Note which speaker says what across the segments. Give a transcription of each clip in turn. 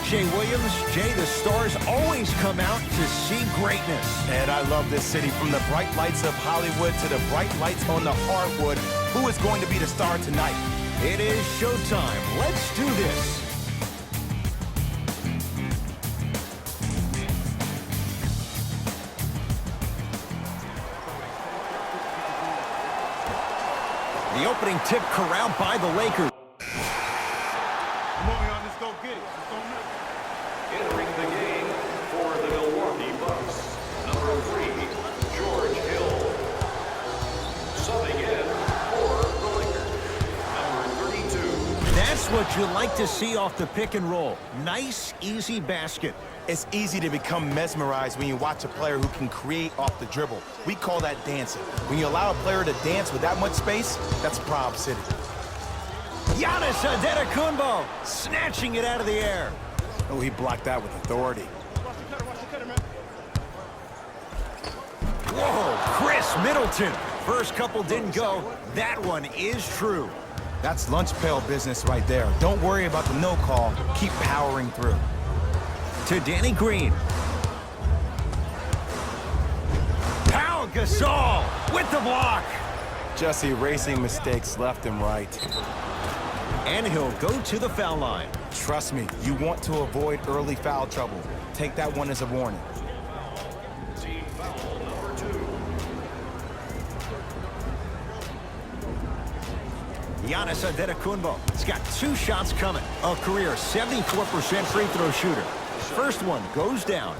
Speaker 1: Jay Williams. Jay, the stars always come out to see greatness.
Speaker 2: And I love this city. From the bright lights of Hollywood to the bright lights on the hardwood. Who is going to be the star tonight?
Speaker 1: It is showtime. Let's do this. The opening tip corralled by the Lakers.
Speaker 3: Come on, y'all, let's go get it. Let's go nuts.
Speaker 4: Entering the game for the Milwaukee Bucks, number 3, George Hill. Subbing in for the Lakers, number 32.
Speaker 1: That's what you like to see off the pick and roll. Nice, easy basket.
Speaker 2: It's easy to become mesmerized when you watch a player who can create off the dribble. We call that dancing. When you allow a player to dance with that much space, that's Prob City.
Speaker 1: Giannis Antetokounmpo snatching it out of the air.
Speaker 2: Oh, he blocked that with authority.
Speaker 1: Whoa, Chris Middleton. First couple didn't go. That one is true.
Speaker 2: That's lunch pail business right there. Don't worry about the no call. Keep powering through.
Speaker 1: To Danny Green. Pau Gasol with the block.
Speaker 2: Just erasing mistakes left and right.
Speaker 1: And he'll go to the foul line.
Speaker 2: Trust me, you want to avoid early foul trouble. Take that one as a warning.
Speaker 4: Team foul number 2.
Speaker 1: Giannis Antetokounmpo. He's got 2 shots coming. A career 74% free throw shooter. First one goes down.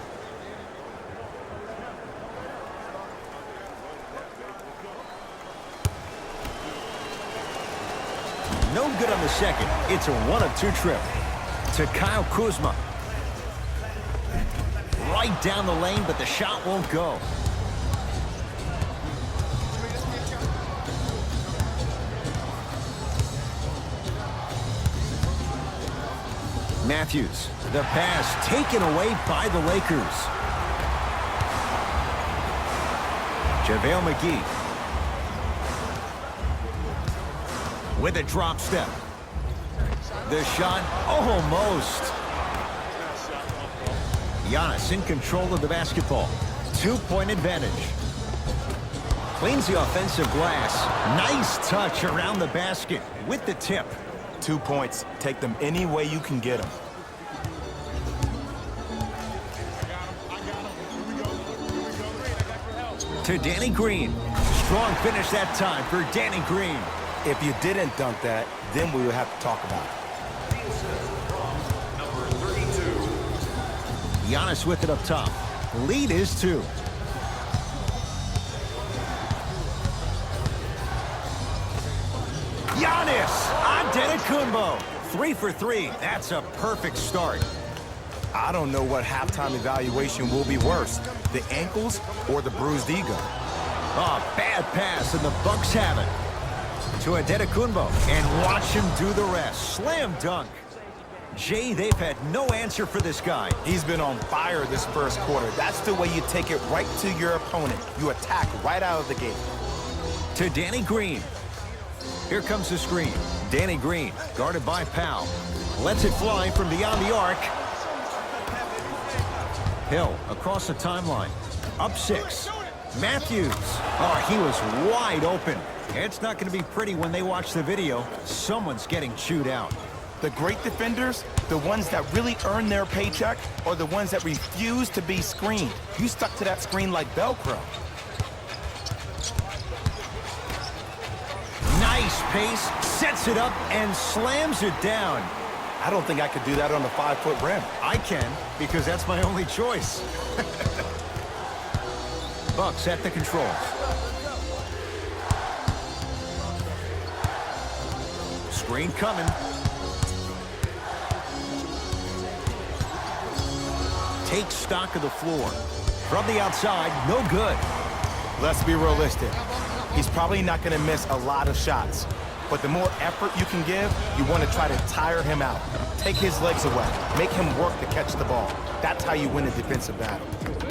Speaker 1: No good on the second. It's a 1-of-2 trip. To Kyle Kuzma. Right down the lane, but the shot won't go. Matthews. The pass taken away by the Lakers. JaVale McGee. With a drop step. The shot almost. Giannis in control of the basketball. 2-point advantage. Cleans the offensive glass. Nice touch around the basket with the tip.
Speaker 2: 2 points. Take them any way you can get them.
Speaker 1: To Danny Green. Strong finish that time for Danny Green.
Speaker 2: If you didn't dunk that, then we would have to talk about it.
Speaker 4: Number 32.
Speaker 1: Giannis with it up top. Lead is 2. Giannis Antetokounmpo. 3 for 3. That's a perfect start.
Speaker 2: I don't know what halftime evaluation will be worse, the ankles or the bruised ego.
Speaker 1: Oh, bad pass, and the Bucks have it. To Antetokounmpo, and watch him do the rest. Slam dunk. Jay, they've had no answer for this guy.
Speaker 2: He's been on fire this first quarter. That's the way you take it right to your opponent. You attack right out of the gate.
Speaker 1: To Danny Green. Here comes the screen. Danny Green, guarded by Powell. Lets it fly from beyond the arc. Hill across the timeline. Up 6. Matthews. Oh, he was wide open. It's not going to be pretty when they watch the video. Someone's getting chewed out.
Speaker 2: The great defenders, the ones that really earn their paycheck, or the ones that refuse to be screened. You stuck to that screen like Velcro.
Speaker 1: Nice pace, sets it up, and slams it down.
Speaker 2: I don't think I could do that on a 5-foot rim.
Speaker 1: I can, because that's my only choice. Bucks at the controls. Screen coming. Take stock of the floor. From the outside, no good.
Speaker 2: Let's be realistic. He's probably not going to miss a lot of shots. But the more effort you can give, you want to try to tire him out. Take his legs away. Make him work to catch the ball. That's how you win a defensive battle.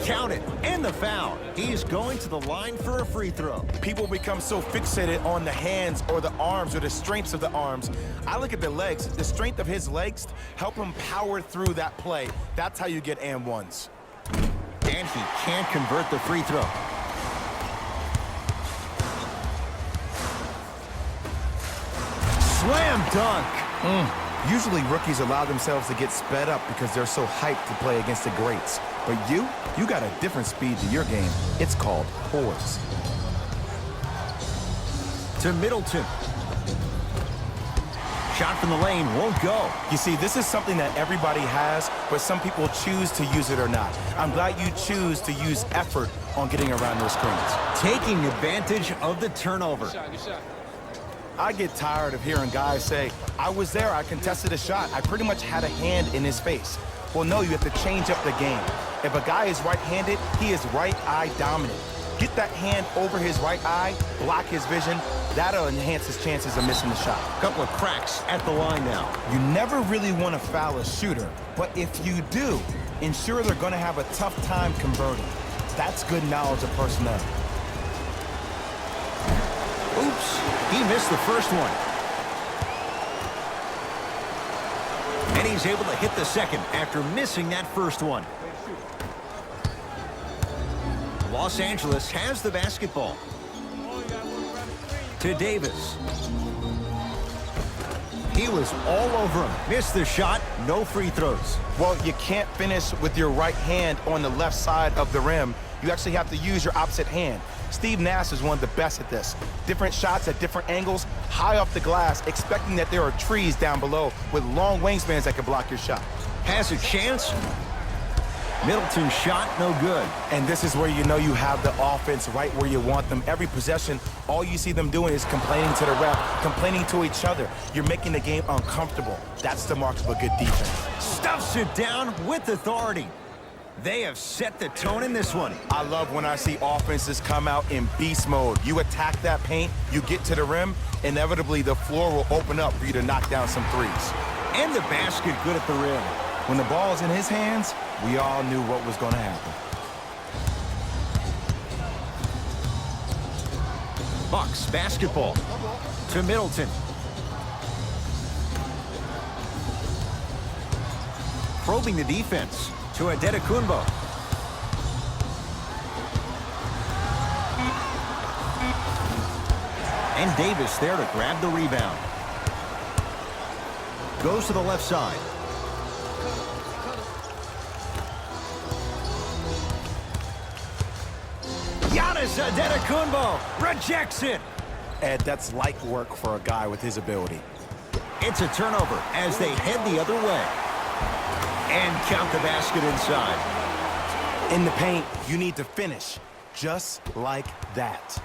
Speaker 1: Count it, and the foul. He's going to the line for a free throw.
Speaker 2: People become so fixated on the hands or the arms or the strengths of the arms. I look at the legs. The strength of his legs help him power through that play. That's how you get and ones.
Speaker 1: And he can't convert the free throw. Slam dunk.
Speaker 2: Usually rookies allow themselves to get sped up because they're so hyped to play against the greats. But you got a different speed to your game. It's called poise.
Speaker 1: To Middleton. Shot from the lane won't go.
Speaker 2: You see, this is something that everybody has, but some people choose to use it or not. I'm glad you choose to use effort on getting around those screens.
Speaker 1: Taking advantage of the turnover.
Speaker 2: I get tired of hearing guys say, I was there, I contested a shot, I pretty much had a hand in his face. Well, no, you have to change up the game. If a guy is right-handed, he is right eye dominant. Get that hand over his right eye, block his vision. That'll enhance his chances of missing the shot.
Speaker 1: Couple of cracks at the line now.
Speaker 2: You never really want to foul a shooter, but if you do, ensure they're going to have a tough time converting. That's good knowledge of personnel.
Speaker 1: Oops, he missed the first one. And he's able to hit the second after missing that first one. Los Angeles has the basketball. To Davis. He was all over him. Missed the shot, no free throws.
Speaker 2: Well, you can't finish with your right hand on the left side of the rim. You actually have to use your opposite hand. Steve Nash is one of the best at this. Different shots at different angles, high off the glass, expecting that there are trees down below with long wingspans that can block your shot.
Speaker 1: Has a chance. Middleton's shot, no good.
Speaker 2: And this is where you know you have the offense right where you want them. Every possession, all you see them doing is complaining to the ref, complaining to each other. You're making the game uncomfortable. That's the mark of a good defense.
Speaker 1: Stuffs it down with authority. They have set the tone in this one.
Speaker 2: I love when I see offenses come out in beast mode. You attack that paint, you get to the rim, inevitably the floor will open up for you to knock down some threes.
Speaker 1: And the basket good at the rim.
Speaker 2: When the ball's in his hands, we all knew what was going to happen.
Speaker 1: Bucks basketball. To Middleton. Probing the defense. To Adetokunbo. And Davis there to grab the rebound. Goes to the left side. Giannis Adetokunbo rejects it.
Speaker 2: Ed, that's light work for a guy with his ability.
Speaker 1: It's a turnover as they head the other way. And count the basket inside.
Speaker 2: In the paint, you need to finish just like that.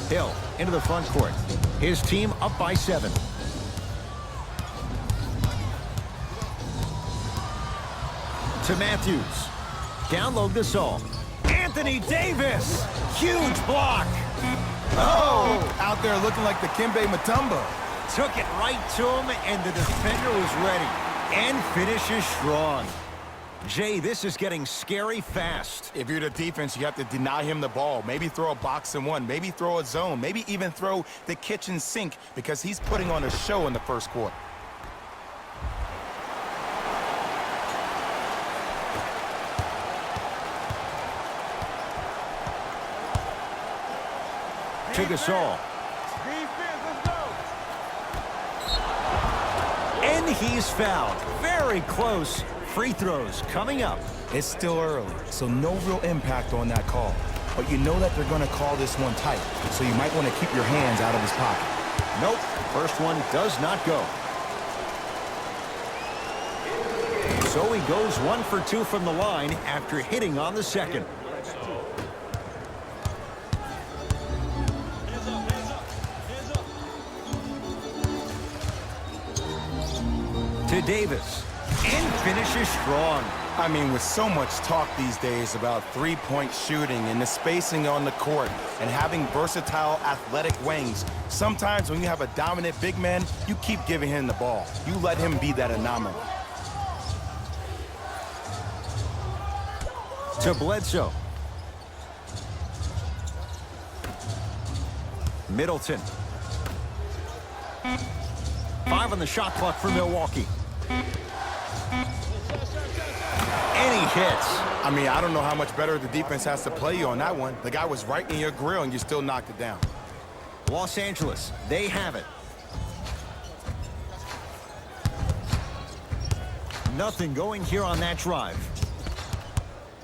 Speaker 1: Hill into the front court. His team up by 7. To Matthews. Down low Gasol. Anthony Davis. Huge block.
Speaker 2: Oh, out there looking like the Kimbe Mutombo.
Speaker 1: Took it right to him, and the defender was ready. And finishes strong. Jay, this is getting scary fast.
Speaker 2: If you're the defense, you have to deny him the ball. Maybe throw a box and one. Maybe throw a zone. Maybe even throw the kitchen sink because he's putting on a show in the first quarter.
Speaker 1: To Gasol. And he's fouled. Very close. Free throws coming up.
Speaker 2: It's still early, so no real impact on that call. But you know that they're going to call this one tight, so you might want to keep your hands out of his pocket.
Speaker 1: Nope. First one does not go. So he goes 1 for 2 from the line after hitting on the second. To Davis. And finishes strong.
Speaker 2: I mean, with so much talk these days about three-point shooting and the spacing on the court and having versatile athletic wings, sometimes when you have a dominant big man, you keep giving him the ball. You let him be that anomaly.
Speaker 1: To Bledsoe. Middleton. 5 on the shot clock for Milwaukee. And he hits.
Speaker 2: I mean, I don't know how much better the defense has to play you on that one. The guy was right in your grill and you still knocked it down.
Speaker 1: Los Angeles, they have it. Nothing going here on that drive.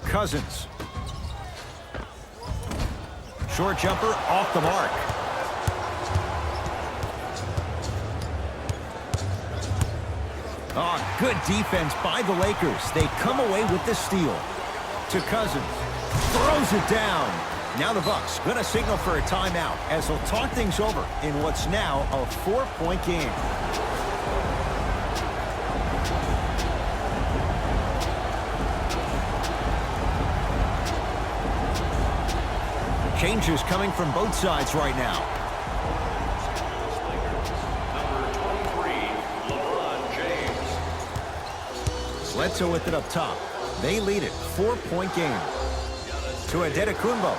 Speaker 1: Cousins. Short jumper off the mark. Oh, good defense by the Lakers. They come away with the steal. To Cousins. Throws it down. Now the Bucks going to signal for a timeout as they'll talk things over in what's now a 4-point game. Changes coming from both sides right now.
Speaker 4: Number 23, LeBron James.
Speaker 1: Bledsoe with it up top. They lead it. 4-point game. To Antetokounmpo.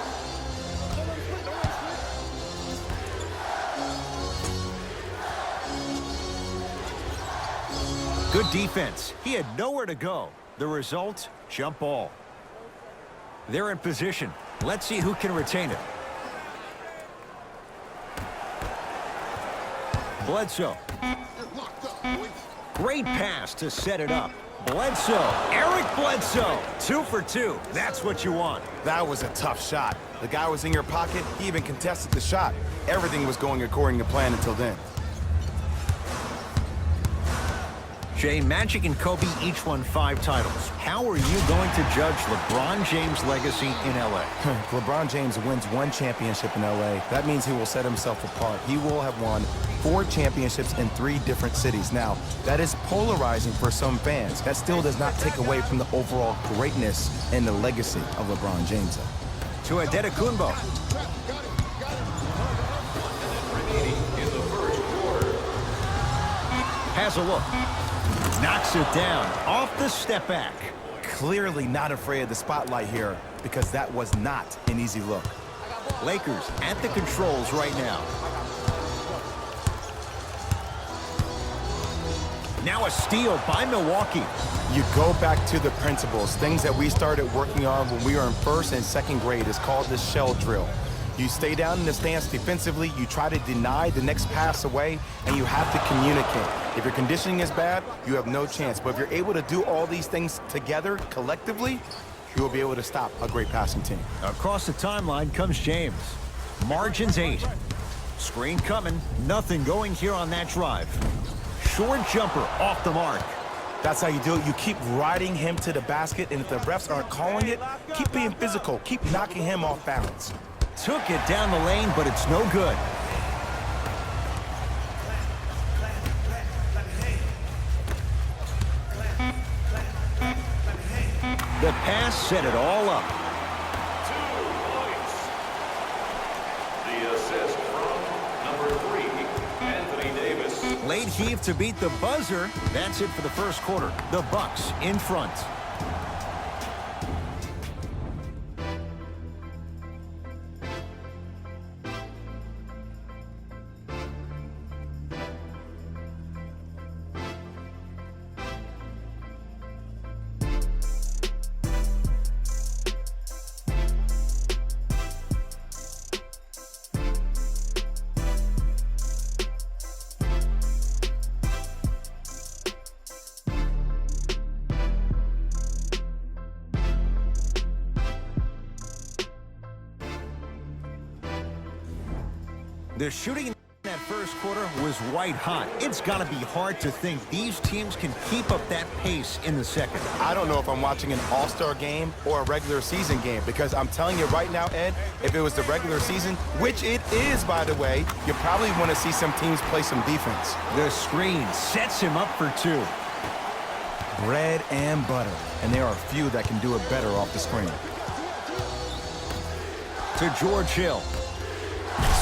Speaker 1: Good defense. He had nowhere to go. The result, jump ball. They're in position. Let's see who can retain it. Bledsoe. Great pass to set it up. Bledsoe. Eric Bledsoe. 2 for 2. That's what you want.
Speaker 2: That was a tough shot. The guy was in your pocket. He even contested the shot. Everything was going according to plan until then.
Speaker 1: Jay, Magic and Kobe each won 5 titles. How are you going to judge LeBron James' legacy in L.A.?
Speaker 2: LeBron James wins 1 championship in L.A. That means he will set himself apart. He will have won 4 championships in 3 different cities. Now, that is polarizing for some fans. That still does not take away from the overall greatness and the legacy of LeBron James.
Speaker 1: To Antetokounmpo. Has a look. Knocks it down off the step back.
Speaker 2: Clearly not afraid of the spotlight here because that was not an easy look.
Speaker 1: Lakers at the controls right now. Now a steal by Milwaukee.
Speaker 2: You go back to the principles, things that we started working on when we were in 1st and 2nd grade. Is called the shell drill. You stay down in the stance defensively, you try to deny the next pass away, and you have to communicate. If your conditioning is bad, you have no chance. But if you're able to do all these things together, collectively, you will be able to stop a great passing team.
Speaker 1: Across the timeline comes James. Margins 8. Screen coming. Nothing going here on that drive. Short jumper off the mark.
Speaker 2: That's how you do it. You keep riding him to the basket, and if the refs aren't calling it, keep being physical. Keep knocking him off balance.
Speaker 1: Took it down the lane, but it's no good. The pass set it all up.
Speaker 4: 2 points. The assist from number 3, Anthony Davis.
Speaker 1: Late heave to beat the buzzer. That's it for the first quarter. The Bucks in front. The shooting in that first quarter was white hot. It's got to be hard to think these teams can keep up that pace in the second.
Speaker 2: I don't know if I'm watching an all-star game or a regular season game, because I'm telling you right now, Ed, if it was the regular season, which it is, by the way, you probably want to see some teams play some defense.
Speaker 1: The screen sets him up for 2.
Speaker 2: Bread and butter. And there are few that can do it better off the screen.
Speaker 1: To George Hill.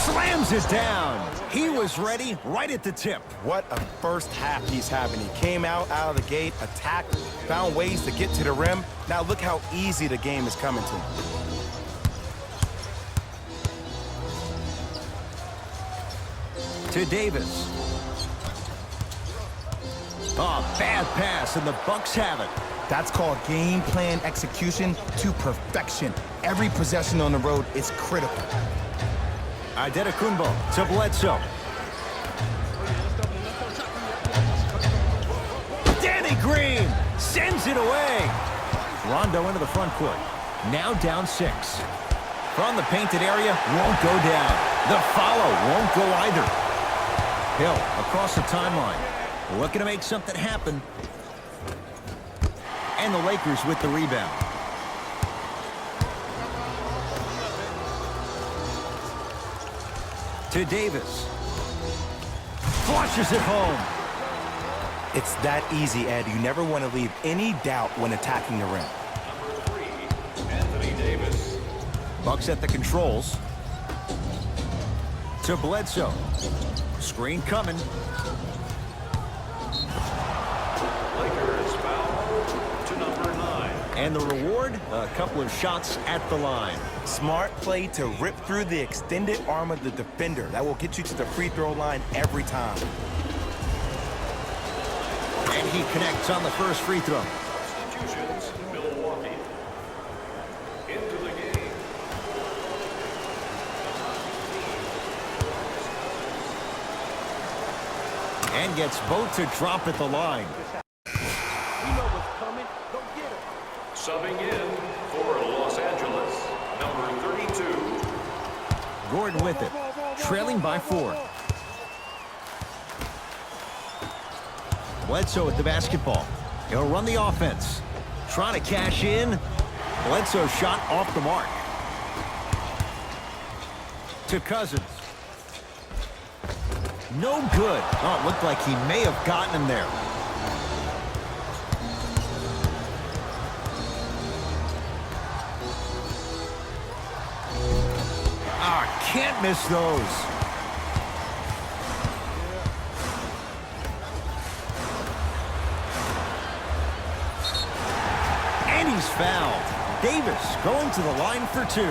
Speaker 1: Slams it down. He was ready right at the tip.
Speaker 2: What a first half he's having. He came out of the gate, attacked, found ways to get to the rim. Now look how easy the game is coming to him.
Speaker 1: To Davis. Oh, bad pass, and the Bucks have it.
Speaker 2: That's called game plan execution to perfection. Every possession on the road is critical.
Speaker 1: Adetokunbo to Bledsoe. Danny Green sends it away. Rondo into the front court. Now down 6. From the painted area, won't go down. The follow won't go either. Hill across the timeline. Looking to make something happen. And the Lakers with the rebound. To Davis. Flushes it home.
Speaker 2: It's that easy, Ed. You never want to leave any doubt when attacking the rim.
Speaker 4: Number 3, Anthony Davis.
Speaker 1: Bucks at the controls. To Bledsoe. Screen coming.
Speaker 4: Lakers foul to number 9.
Speaker 1: And the reward, a couple of shots at the line.
Speaker 2: Smart play to rip through the extended arm of the defender. That will get you to the free throw line every time.
Speaker 1: And he connects on the first free throw.
Speaker 4: Substitutions, Milwaukee. Into the game.
Speaker 1: And gets both to drop at the line.
Speaker 4: Subbing in for Los Angeles, number 32.
Speaker 1: Gordon with it, trailing by 4. Bledsoe with the basketball. He'll run the offense. Trying to cash in. Bledsoe shot off the mark. To Cousins. No good. Oh, it looked like he may have gotten him there. Can't miss those. And he's fouled. Davis going to the line for 2.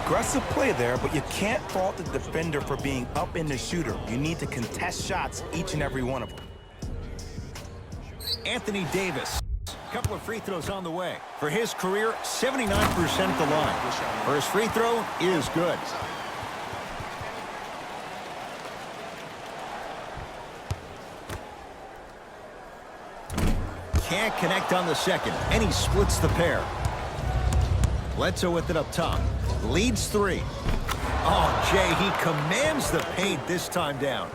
Speaker 2: Aggressive play there, but you can't fault the defender for being up in the shooter. You need to contest shots, each and every one of them.
Speaker 1: Anthony Davis. Couple of free throws on the way. For his career, 79% at the line. First free throw is good. Can't connect on the second, and he splits the pair. Bledsoe with it up top. Leads 3. Oh, Jay, he commands the paint this time down.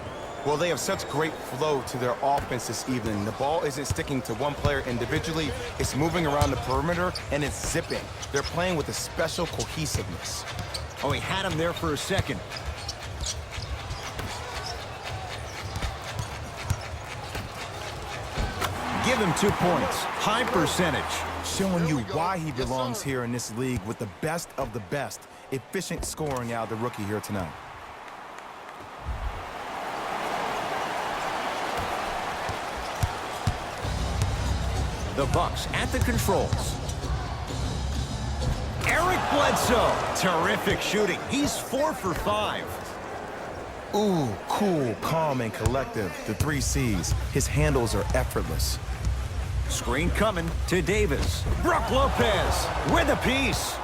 Speaker 2: Well, they have such great flow to their offense this evening. The ball isn't sticking to one player individually. It's moving around the perimeter, and it's zipping. They're playing with a special cohesiveness.
Speaker 1: Oh, he had him there for a second. Give him 2 points. High percentage.
Speaker 2: Showing you why he belongs here in this league with the best of the best. Efficient scoring out of the rookie here tonight.
Speaker 1: The Bucks at the controls. Eric Bledsoe. Terrific shooting. He's 4 for 5.
Speaker 2: Ooh, cool, calm, and collective. The 3 C's. His handles are effortless.
Speaker 1: Screen coming to Davis. Brook Lopez with a piece.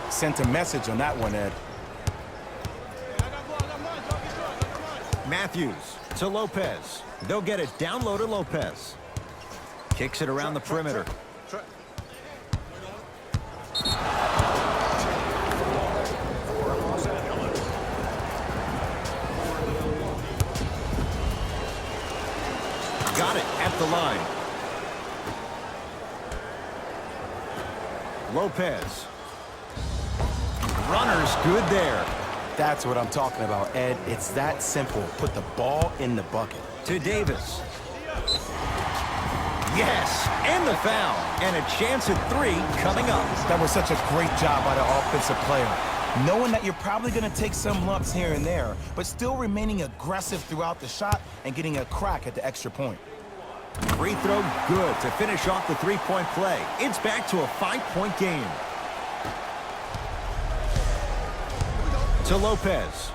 Speaker 2: Sent a message on that one, Ed.
Speaker 1: Matthews to Lopez. They'll get it down low to Lopez. Kicks it around the perimeter. Got it at the line. Lopez. Runner's good there.
Speaker 2: That's what I'm talking about, Ed. It's that simple. Put the ball in the bucket.
Speaker 1: To Davis. Yes, and the foul. And a chance at 3 coming up.
Speaker 2: That was such a great job by the offensive player. Knowing that you're probably going to take some lumps here and there, but still remaining aggressive throughout the shot and getting a crack at the extra point.
Speaker 1: Free throw good to finish off the three-point play. It's back to a 5-point game. To Lopez.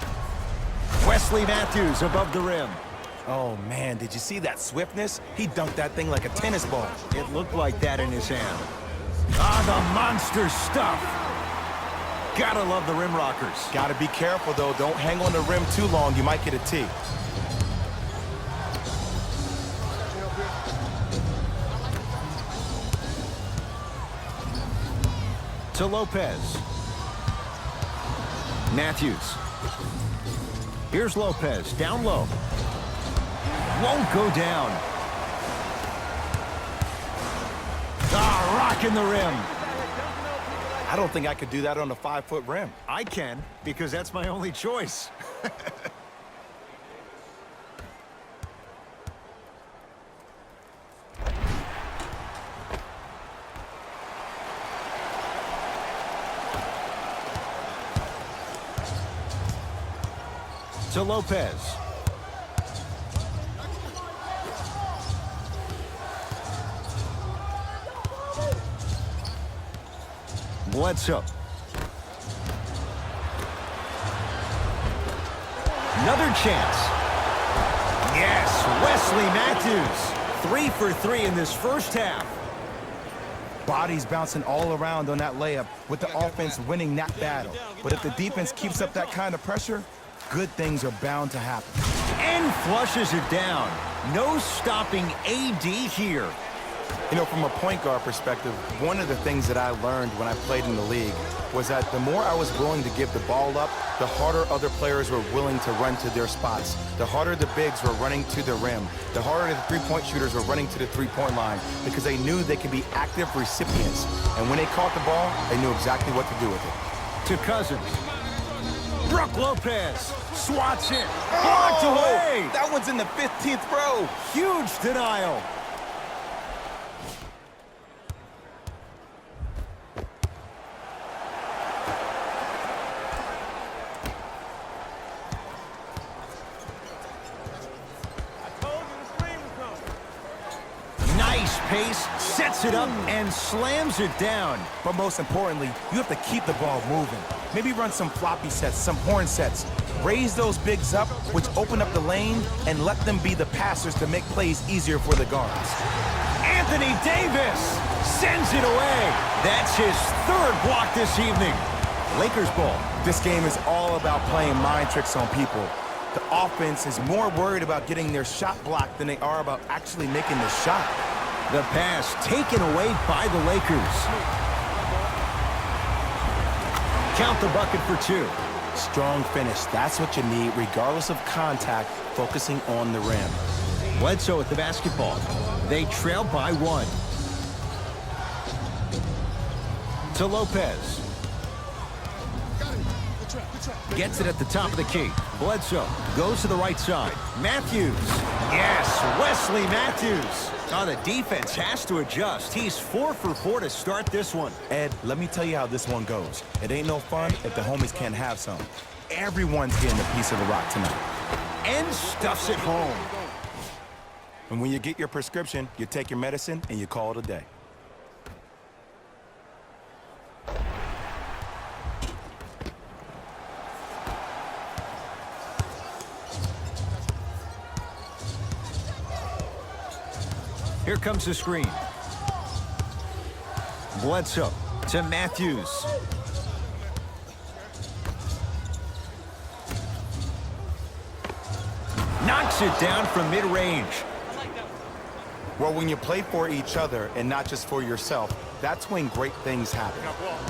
Speaker 1: Wesley Matthews above the rim.
Speaker 2: Oh, man, did you see that swiftness? He dunked that thing like a tennis ball.
Speaker 1: It looked like that in his hand. Ah, the monster stuff. Gotta love the rim rockers.
Speaker 2: Gotta be careful, though. Don't hang on the rim too long. You might get a tee.
Speaker 1: To Lopez. Matthews. Here's Lopez, down low. Won't go down. Ah, rocking the rim.
Speaker 2: I don't think I could do that on a 5-foot rim.
Speaker 1: I can, because that's my only choice. To Lopez. Bledsoe. Another chance. Yes, Wesley Matthews. 3 for 3 in this first half.
Speaker 2: Bodies bouncing all around on that layup with the offense winning that battle. But if the defense keeps up that kind of pressure, good things are bound to happen.
Speaker 1: And flushes it down. No stopping AD here.
Speaker 2: You know, from a point guard perspective, one of the things that I learned when I played in the league was that the more I was willing to give the ball up, the harder other players were willing to run to their spots. The harder the bigs were running to the rim. The harder the three-point shooters were running to the three-point line because they knew they could be active recipients. And when they caught the ball, they knew exactly what to do with it.
Speaker 1: To Cousins. Brook Lopez swats it. Blocked away.
Speaker 2: That one's in the 15th row.
Speaker 1: Huge denial. Nice pace, sets it up, and slams it down.
Speaker 2: But most importantly, you have to keep the ball moving. Maybe run some floppy sets, some horn sets. Raise those bigs up, which open up the lane, and let them be the passers to make plays easier for the guards.
Speaker 1: Anthony Davis sends it away. That's his 3rd block this evening. Lakers ball.
Speaker 2: This game is all about playing mind tricks on people. The offense is more worried about getting their shot blocked than they are about actually making the shot.
Speaker 1: The pass taken away by the Lakers. Count the bucket for 2.
Speaker 2: Strong finish. That's what you need, regardless of contact, focusing on the rim.
Speaker 1: Bledsoe with the basketball. They trail by 1. To Lopez. Gets it at the top of the key. Bledsoe goes to the right side. Matthews. Yes, Wesley Matthews. Oh, the defense has to adjust. He's 4 for 4 to start this one.
Speaker 2: Ed, let me tell you how this one goes. It ain't no fun if the homies can't have some. Everyone's getting a piece of the rock tonight.
Speaker 1: And stuffs it home.
Speaker 2: And when you get your prescription, you take your medicine and you call it a day.
Speaker 1: Here comes the screen. Bledsoe to Matthews. Knocks it down from mid-range.
Speaker 2: Well, when you play for each other and not just for yourself, that's when great things happen.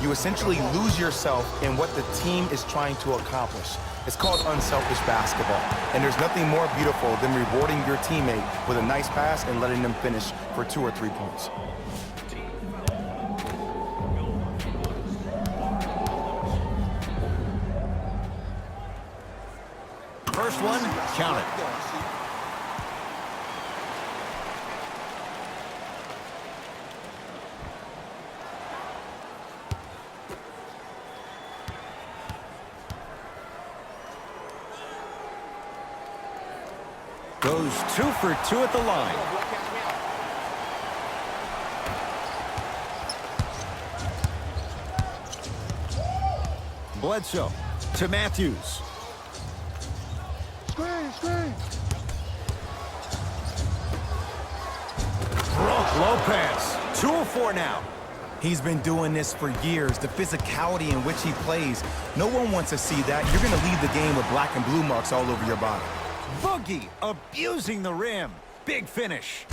Speaker 2: You essentially lose yourself in what the team is trying to accomplish. It's called unselfish basketball. And there's nothing more beautiful than rewarding your teammate with a nice pass and letting them finish for 2 or 3 points.
Speaker 1: First one, count it. Goes 2 for 2 at the line. Bledsoe to Matthews.
Speaker 3: Screen.
Speaker 1: Brook Lopez. 2-4 now.
Speaker 2: He's been doing this for years. The physicality in which he plays, no one wants to see that. You're going to leave the game with black and blue marks all over your body.
Speaker 1: Boogie abusing the rim. Big finish.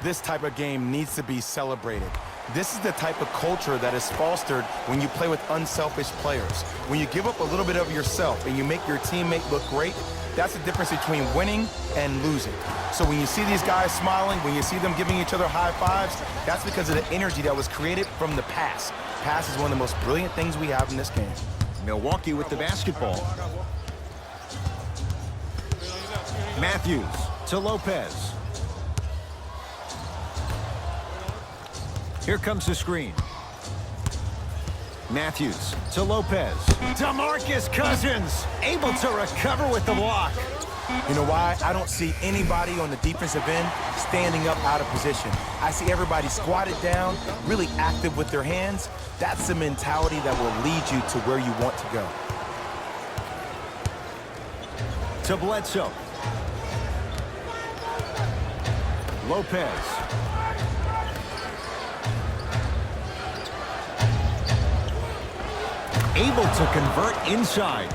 Speaker 2: This type of game needs to be celebrated. This is the type of culture that is fostered when you play with unselfish players. When you give up a little bit of yourself and you make your teammate look great, that's the difference between winning and losing. So when you see these guys smiling, when you see them giving each other high fives, that's because of the energy that was created from the pass. Pass is one of the most brilliant things we have in this game.
Speaker 1: Milwaukee with the basketball. Matthews to Lopez. Here comes the screen. Matthews to Lopez. DeMarcus Cousins able to recover with the block.
Speaker 2: You know why? I don't see anybody on the defensive end standing up out of position. I see everybody squatted down, really active with their hands. That's the mentality that will lead you to where you want to go.
Speaker 1: To Bledsoe. Lopez. Able to convert inside.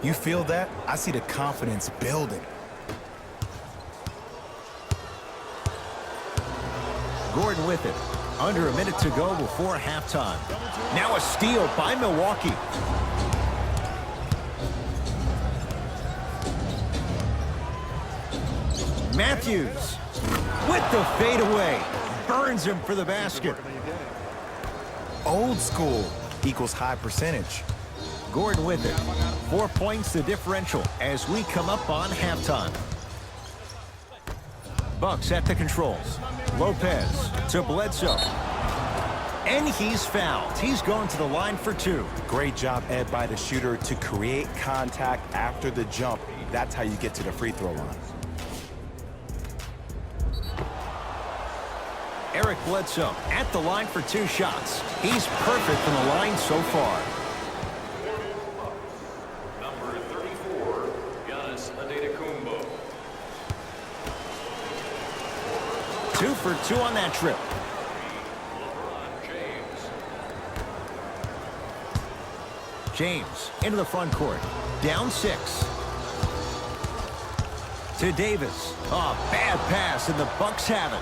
Speaker 2: You feel that? I see the confidence building.
Speaker 1: Gordon with it. Under a minute to go before halftime. Now a steal by Milwaukee. Matthews with the fadeaway. Burns him for the basket.
Speaker 2: Old school equals high percentage.
Speaker 1: Gordon with it. 4 points the differential as we come up on halftime. Bucks at the controls. Lopez to Bledsoe. And he's fouled. He's going to the line for 2.
Speaker 2: Great job, Ed, by the shooter to create contact after the jump. That's how you get to the free throw line.
Speaker 1: Eric Bledsoe at the line for 2 shots. He's perfect from the line so far.
Speaker 4: Number 34, Giannis Antetokounmpo.
Speaker 1: 2 for 2 on that trip. James into the front court. Down 6. To Davis. Oh, bad pass, and the Bucks have it.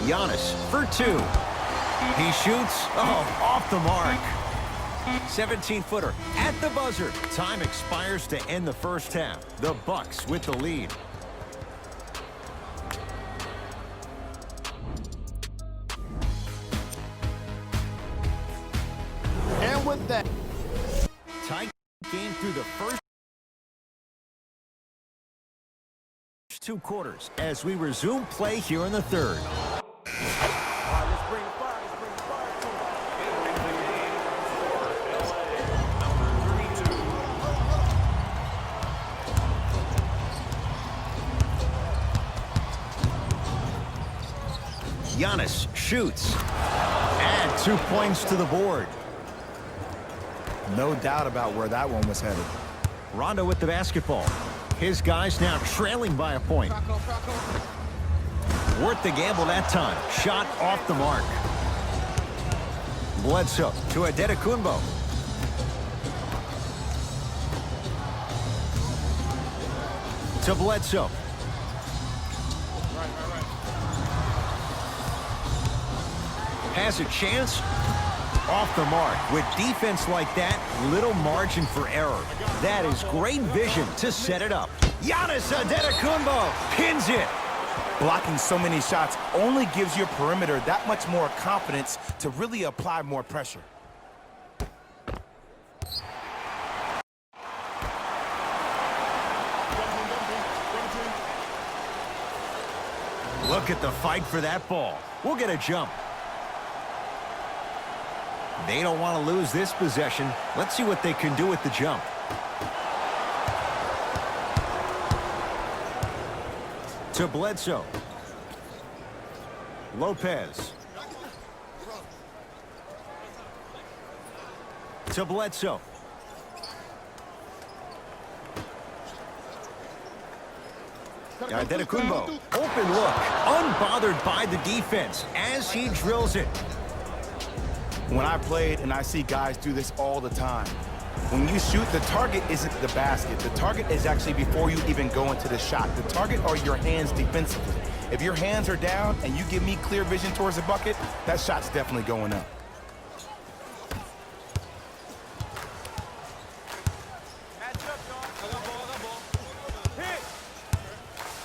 Speaker 1: Giannis for 2. He shoots. Oh, off the mark. 17-footer at the buzzer. Time expires to end the first half. The Bucks with the lead.
Speaker 3: And with that,
Speaker 1: Tight game through the first 2 quarters as we resume play here in the third. Giannis shoots. Add 2 points to the board.
Speaker 2: No doubt about where that one was headed.
Speaker 1: Rondo with the basketball. His guys now trailing by a point. Worth the gamble that time. Shot off the mark. Bledsoe to Antetokounmpo. To Bledsoe. Has a chance. Off the mark. With defense like that, little margin for error. That is great vision to set it up. Giannis Antetokounmpo pins it.
Speaker 2: Blocking so many shots only gives your perimeter that much more confidence to really apply more pressure.
Speaker 1: Look at the fight for that ball. We'll get a jump. They don't want to lose this possession. Let's see what they can do with the jump. To Bledsoe. Lopez. To Bledsoe. Antetokounmpo. Open look. Unbothered by the defense as he drills it.
Speaker 2: When I played, and I see guys do this all the time, when you shoot, the target isn't the basket. The target is actually before you even go into the shot. The target are your hands defensively. If your hands are down and you give me clear vision towards the bucket, that shot's definitely going up.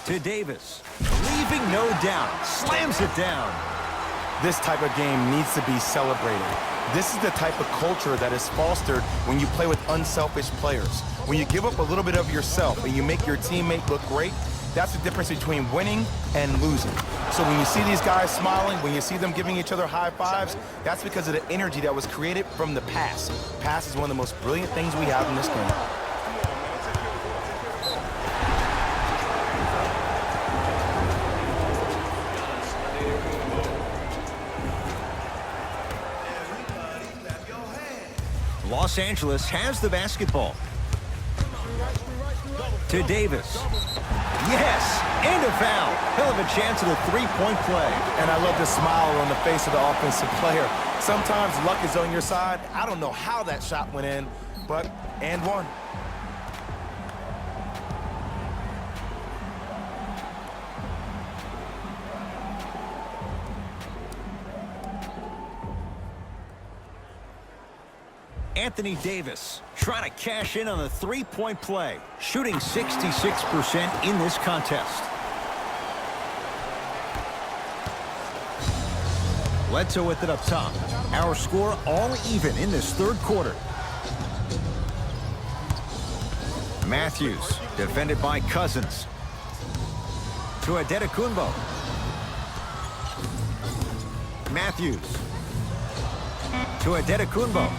Speaker 1: To Davis. Leaving no doubt. Slams it down.
Speaker 2: This type of game needs to be celebrated. This is the type of culture that is fostered when you play with unselfish players. When you give up a little bit of yourself and you make your teammate look great, that's the difference between winning and losing. So when you see these guys smiling, when you see them giving each other high fives, that's because of the energy that was created from the pass. Pass is one of the most brilliant things we have in this game.
Speaker 1: Los Angeles has the basketball. To Davis. Yes, and a foul. Hell of a chance at a three-point play.
Speaker 2: And I love the smile on the face of the offensive player. Sometimes luck is on your side. I don't know how that shot went in, but and one.
Speaker 1: Anthony Davis trying to cash in on a three-point play, shooting 66% in this contest. Bledsoe with it up top. Our score all even in this third quarter. Matthews, defended by Cousins. To Antetokounmpo. Matthews. To Antetokounmpo.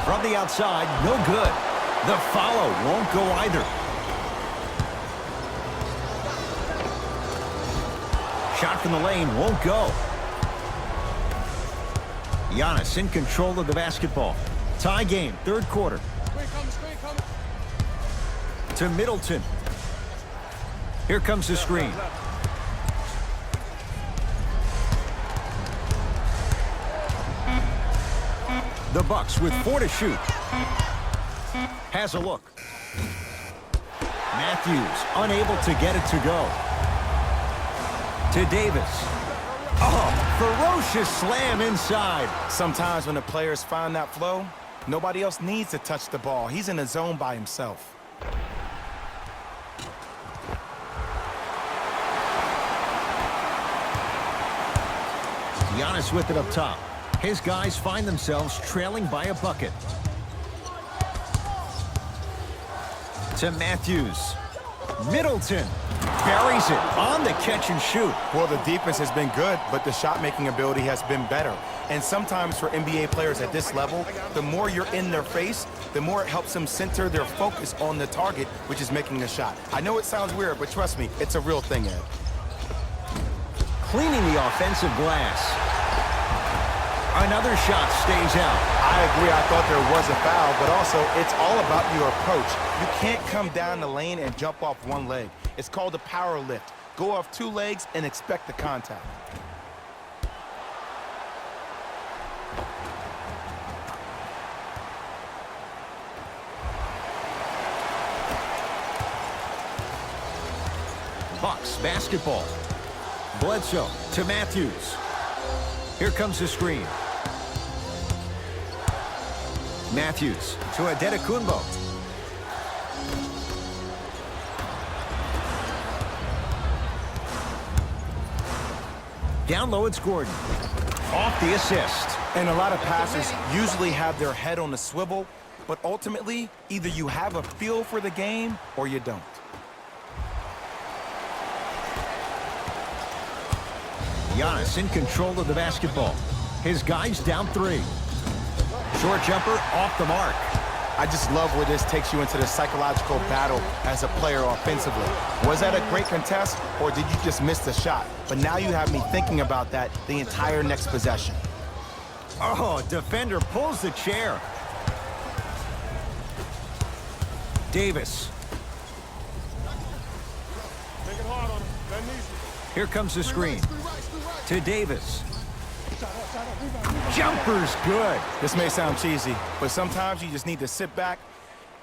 Speaker 1: From the outside, no good. The follow won't go either. Shot from the lane won't go. Giannis in control of the basketball. Tie game, third quarter. To Middleton. Here comes the screen. The Bucks with 4 to shoot. Has a look. Matthews unable to get it to go. To Davis. Oh, ferocious slam inside.
Speaker 2: Sometimes when the players find that flow, nobody else needs to touch the ball. He's in the zone by himself.
Speaker 1: Giannis with it up top. His guys find themselves trailing by a bucket. To Matthews. Middleton buries it on the catch and shoot.
Speaker 2: Well, the defense has been good, but the shot-making ability has been better. And sometimes for NBA players at this level, the more you're in their face, the more it helps them center their focus on the target, which is making a shot. I know it sounds weird, but trust me, it's a real thing, Ed.
Speaker 1: Cleaning the offensive glass. Another shot stays out.
Speaker 2: I agree. I thought there was a foul, but also it's all about your approach. You can't come down the lane and jump off one leg. It's called a power lift. Go off 2 legs and expect the contact.
Speaker 1: Bucks basketball. Bledsoe to Matthews. Here comes the screen. Matthews to Antetokounmpo. Down low, it's Gordon. Off the assist.
Speaker 2: And a lot of passers usually have their head on a swivel, but ultimately, either you have a feel for the game or you don't.
Speaker 1: Giannis in control of the basketball. His guy's down 3. Short jumper off the mark.
Speaker 2: I just love where this takes you into the psychological battle as a player offensively. Was that a great contest, or did you just miss the shot? But now you have me thinking about that the entire next possession.
Speaker 1: Oh, defender pulls the chair. Davis.
Speaker 3: Make it hard on him. That needs it.
Speaker 1: Here comes the screen. To Davis. Jumper's good.
Speaker 2: This may sound cheesy, but sometimes you just need to sit back,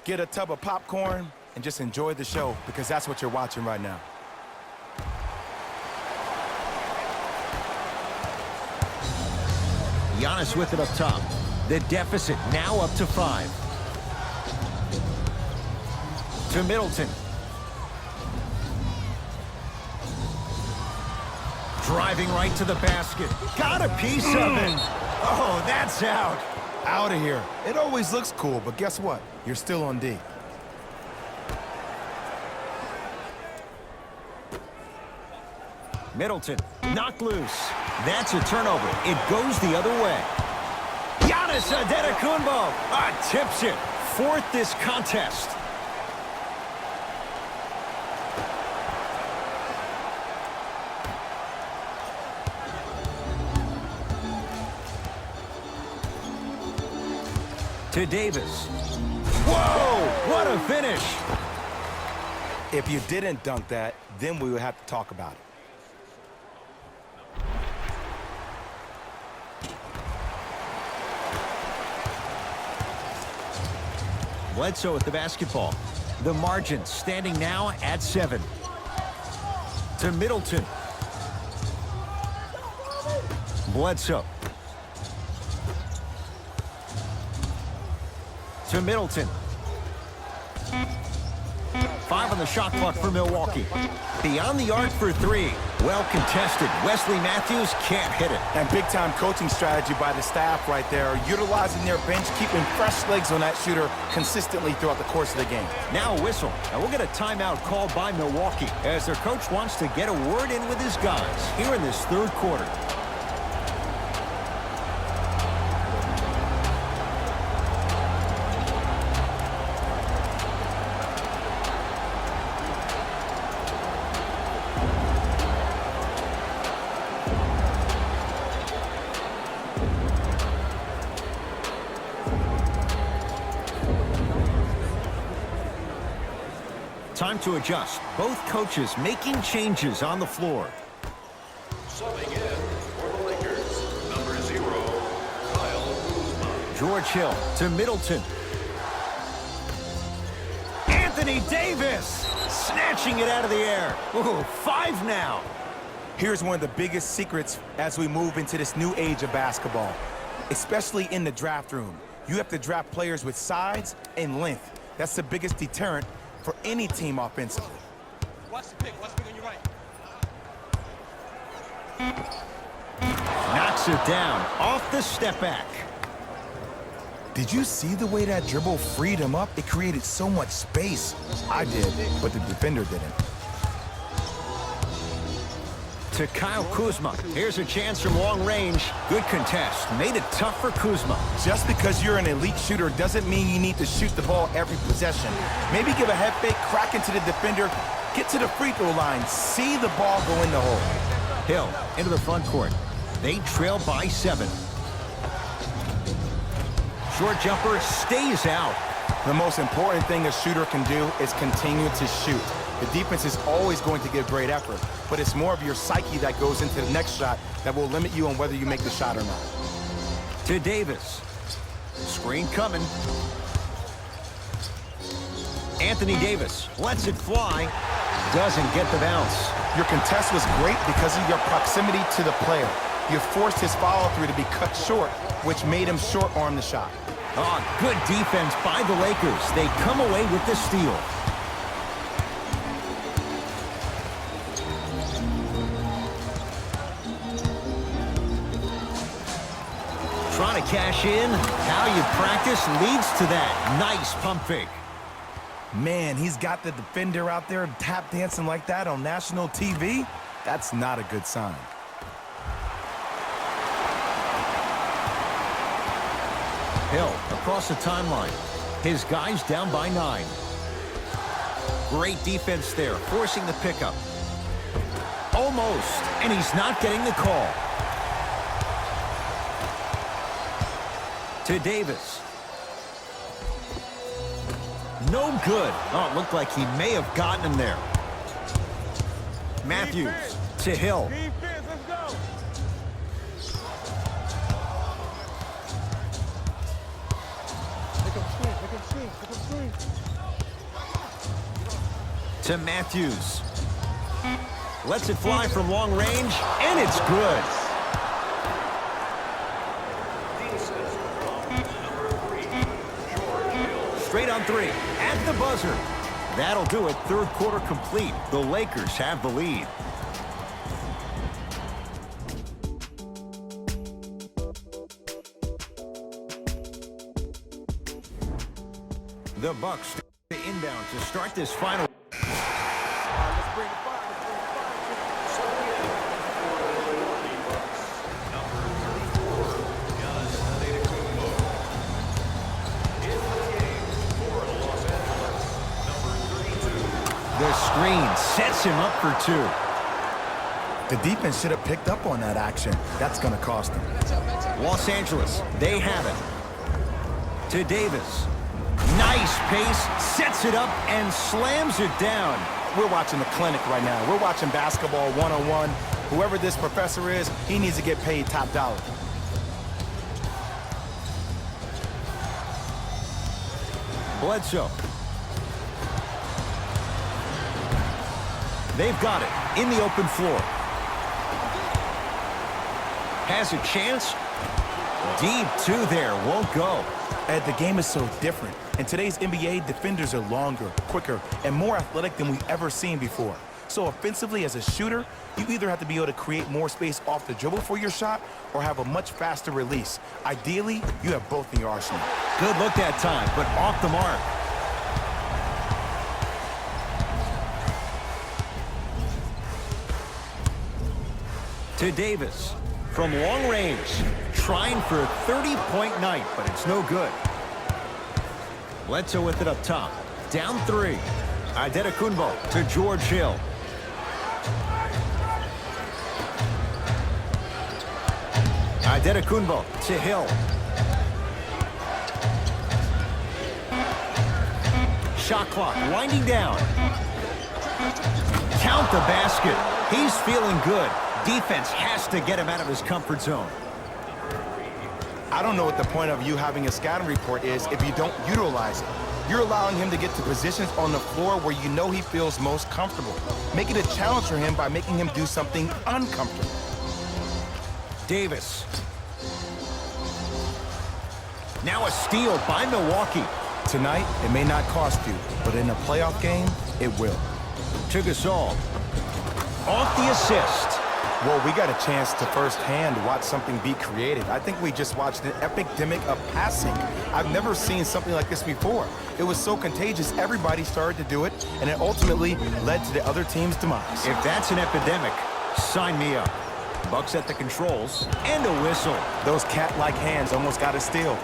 Speaker 2: get a tub of popcorn, and just enjoy the show, because that's what you're watching right now.
Speaker 1: Giannis with it up top. The deficit now up to 5. To Middleton. Driving right to the basket. Got a piece of it. Oh, that's out.
Speaker 2: Out of here. It always looks cool, but guess what? You're still on D.
Speaker 1: Middleton, knocked loose. That's a turnover. It goes the other way. Giannis Antetokounmpo tips it. 4th this contest. To Davis. Whoa, what a finish.
Speaker 2: If you didn't dunk that, then we would have to talk about it.
Speaker 1: Bledsoe with the basketball. The margin standing now at 7. To Middleton. Bledsoe. To Middleton. 5 on the shot clock for Milwaukee. Beyond the arc for 3. Well contested. Wesley Matthews can't hit it.
Speaker 2: And big-time coaching strategy by the staff right there, utilizing their bench, keeping fresh legs on that shooter consistently throughout the course of the game.
Speaker 1: Now a whistle. And we'll get a timeout called by Milwaukee as their coach wants to get a word in with his guys here in this 3rd quarter. Time to adjust. Both coaches making changes on the floor.
Speaker 4: Subbing in for the Lakers, number 0, Kyle Kuzma.
Speaker 1: George Hill to Middleton. Anthony Davis snatching it out of the air. Ooh, 5 now.
Speaker 2: Here's one of the biggest secrets as we move into this new age of basketball, especially in the draft room. You have to draft players with size and length. That's the biggest deterrent for any team offensively.
Speaker 5: Watch the pick on your right.
Speaker 1: Knocks it down off the step back.
Speaker 2: Did you see the way that dribble freed him up? It created so much space. I did, but the defender didn't.
Speaker 1: To Kyle Kuzma. Here's a chance from long range. Good contest. Made it tough for Kuzma.
Speaker 2: Just because you're an elite shooter doesn't mean you need to shoot the ball every possession. Maybe give a head fake, crack into the defender, get to the free throw line, see the ball go in the hole.
Speaker 1: Hill into the front court. They trail by 7. Short jumper stays out.
Speaker 2: The most important thing a shooter can do is continue to shoot. The defense is always going to give great effort, but it's more of your psyche that goes into the next shot that will limit you on whether you make the shot or not.
Speaker 1: To Davis. Screen coming. Anthony Davis lets it fly. Doesn't get the bounce.
Speaker 2: Your contest was great because of your proximity to the player. You forced his follow-through to be cut short, which made him short-arm the shot.
Speaker 1: Oh, good defense by the Lakers. They come away with the steal. Trying to cash in. How you practice leads to that. Nice pump fake.
Speaker 2: Man, he's got the defender out there tap dancing like that on national TV. That's not a good sign.
Speaker 1: Hill across the timeline. His guy's down by 9. Great defense there, forcing the pickup. Almost, and he's not getting the call. To Davis. No good. Oh, it looked like he may have gotten him there. Matthews to Hill.
Speaker 3: Defense, let's go. Make him swing, make him swing, make him swing.
Speaker 1: To Matthews. Lets it fly from long range, and it's good. Straight on 3, at the buzzer. That'll do it, third quarter complete. The Lakers have the lead. The Bucks inbound to start this final. The screen sets him up for 2.
Speaker 2: The defense should have picked up on that action. That's going to cost them.
Speaker 1: Los Angeles, they have it. To Davis. Nice pace, sets it up, and slams it down.
Speaker 2: We're watching the clinic right now. We're watching basketball 101. Whoever this professor is, he needs to get paid top dollar.
Speaker 1: Bledsoe. They've got it in the open floor. Has a chance. Deep 2 there, won't go.
Speaker 2: Ed, the game is so different. In today's NBA, defenders are longer, quicker, and more athletic than we've ever seen before. So offensively, as a shooter, you either have to be able to create more space off the dribble for your shot or have a much faster release. Ideally, you have both in your arsenal.
Speaker 1: Good look that time, but off the mark. To Davis. From long range, trying for a 30-point night, but it's no good. Bledsoe with it up top. Down 3. Antetokounmpo to George Hill. Antetokounmpo to Hill. Shot clock winding down. Count the basket. He's feeling good. Defense has to get him out of his comfort zone.
Speaker 2: I don't know what the point of you having a scouting report is if you don't utilize it. You're allowing him to get to positions on the floor where you know he feels most comfortable. Make it a challenge for him by making him do something uncomfortable.
Speaker 1: Davis. Now a steal by Milwaukee.
Speaker 2: Tonight, it may not cost you, but in a playoff game, it will.
Speaker 1: To Gasol. Off the assist.
Speaker 2: Well, we got a chance to firsthand watch something be created. I think we just watched an epidemic of passing. I've never seen something like this before. It was so contagious, everybody started to do it, and it ultimately led to the other team's demise.
Speaker 1: If that's an epidemic, sign me up. Bucks at the controls, and a whistle.
Speaker 2: Those cat-like hands almost got a steal.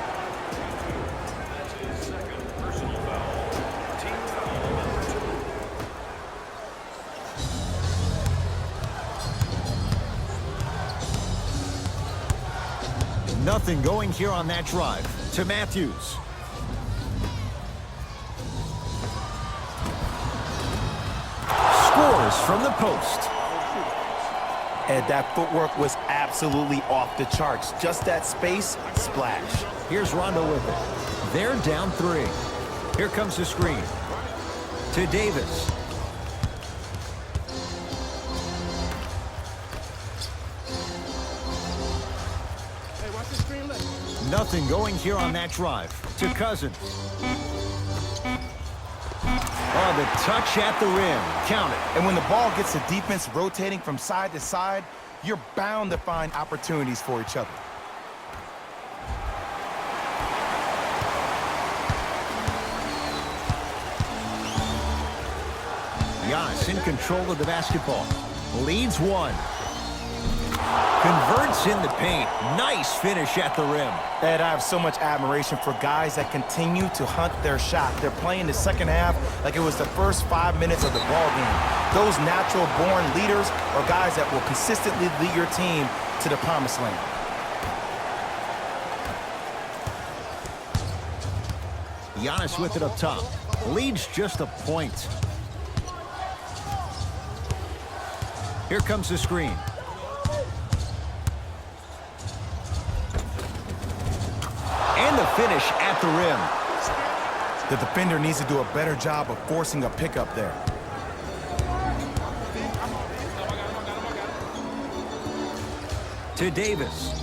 Speaker 1: Nothing going here on that drive. To Matthews. Scores from the post.
Speaker 2: And that footwork was absolutely off the charts. Just that space, splash.
Speaker 1: Here's Rondo with it. They're down 3. Here comes the screen. To Davis. Nothing going here on that drive. To Cousins. Oh, the touch at the rim. Count it.
Speaker 2: And when the ball gets the defense rotating from side to side, you're bound to find opportunities for each other.
Speaker 1: Giannis in control of the basketball. Leads 1. Converts in the paint. Nice finish at the rim.
Speaker 2: Ed, I have so much admiration for guys that continue to hunt their shot. They're playing the second half like it was the first 5 minutes of the ball game. Those natural-born leaders are guys that will consistently lead your team to the promised land.
Speaker 1: Giannis with it up top. Leads just a point. Here comes the screen. And the finish at the rim.
Speaker 2: The defender needs to do a better job of forcing a pickup there.
Speaker 1: To Davis.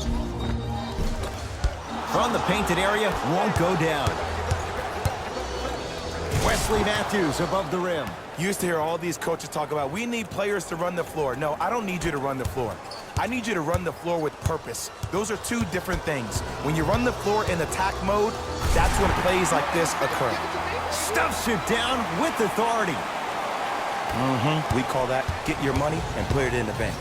Speaker 1: From the painted area, won't go down. Wesley Matthews above the rim.
Speaker 2: You used to hear all these coaches talk about, we need players to run the floor. No, I don't need you to run the floor. I need you to run the floor with purpose. Those are two different things. When you run the floor in attack mode, that's when plays like this occur.
Speaker 1: Stuffs it down with authority.
Speaker 2: We call that get your money and put it in the bank.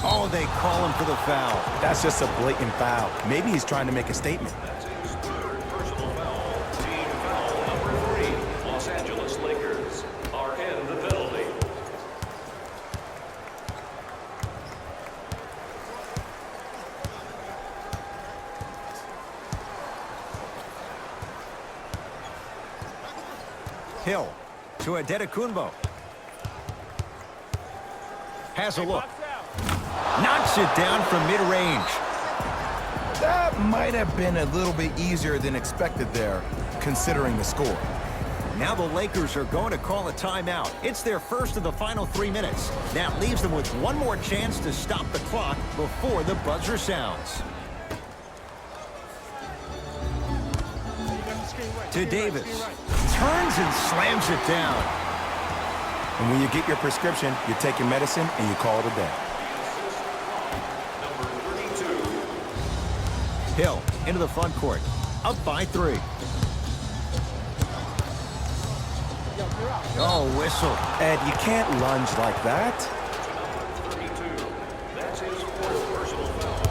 Speaker 1: Oh, they call him for the foul.
Speaker 2: That's just a blatant foul. Maybe he's trying to make a statement.
Speaker 4: That's his third personal foul. Team foul number 3. Los Angeles Lakers are in the penalty.
Speaker 1: Hill to Adetokunbo. Has a look. Knocks it down from mid-range.
Speaker 2: That might have been a little bit easier than expected there, considering the score.
Speaker 1: Now the Lakers are going to call a timeout. It's their first of the final 3 minutes. That leaves them with one more chance to stop the clock before the buzzer sounds. To Davis. Turns and slams it down.
Speaker 2: And when you get your prescription, you take your medicine and you call it a day.
Speaker 4: Number 32.
Speaker 1: Hill into the front court. Up by 3. Oh, whistle.
Speaker 2: Ed, you can't lunge like that.
Speaker 4: 32. That's his fourth personal foul.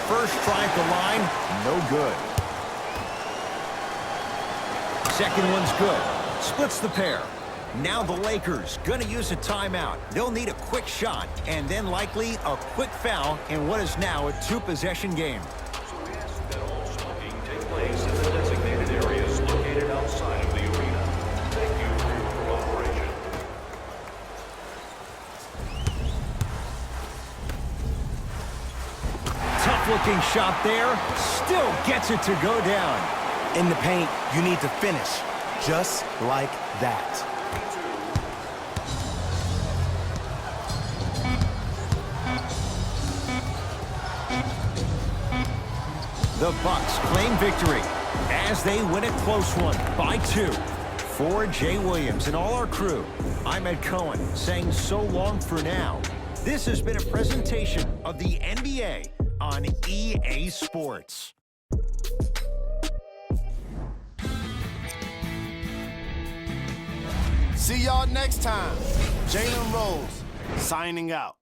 Speaker 1: First try at the line, no good. Second one's good. Splits the pair. Now the Lakers gonna use a timeout. They'll need a quick shot and then likely a quick foul in what is now a 2-possession game.
Speaker 4: So we ask that all smoking take place in the designated areas located outside of the arena. Thank you for your cooperation.
Speaker 1: Tough-looking shot there. Still gets it to go down.
Speaker 2: In the paint, you need to finish just like that.
Speaker 1: The Bucks claim victory as they win a close one by 2. For Jay Williams and all our crew, I'm Ed Cohen saying so long for now. This has been a presentation of the NBA on EA Sports.
Speaker 3: See y'all next time. Jalen Rose signing out.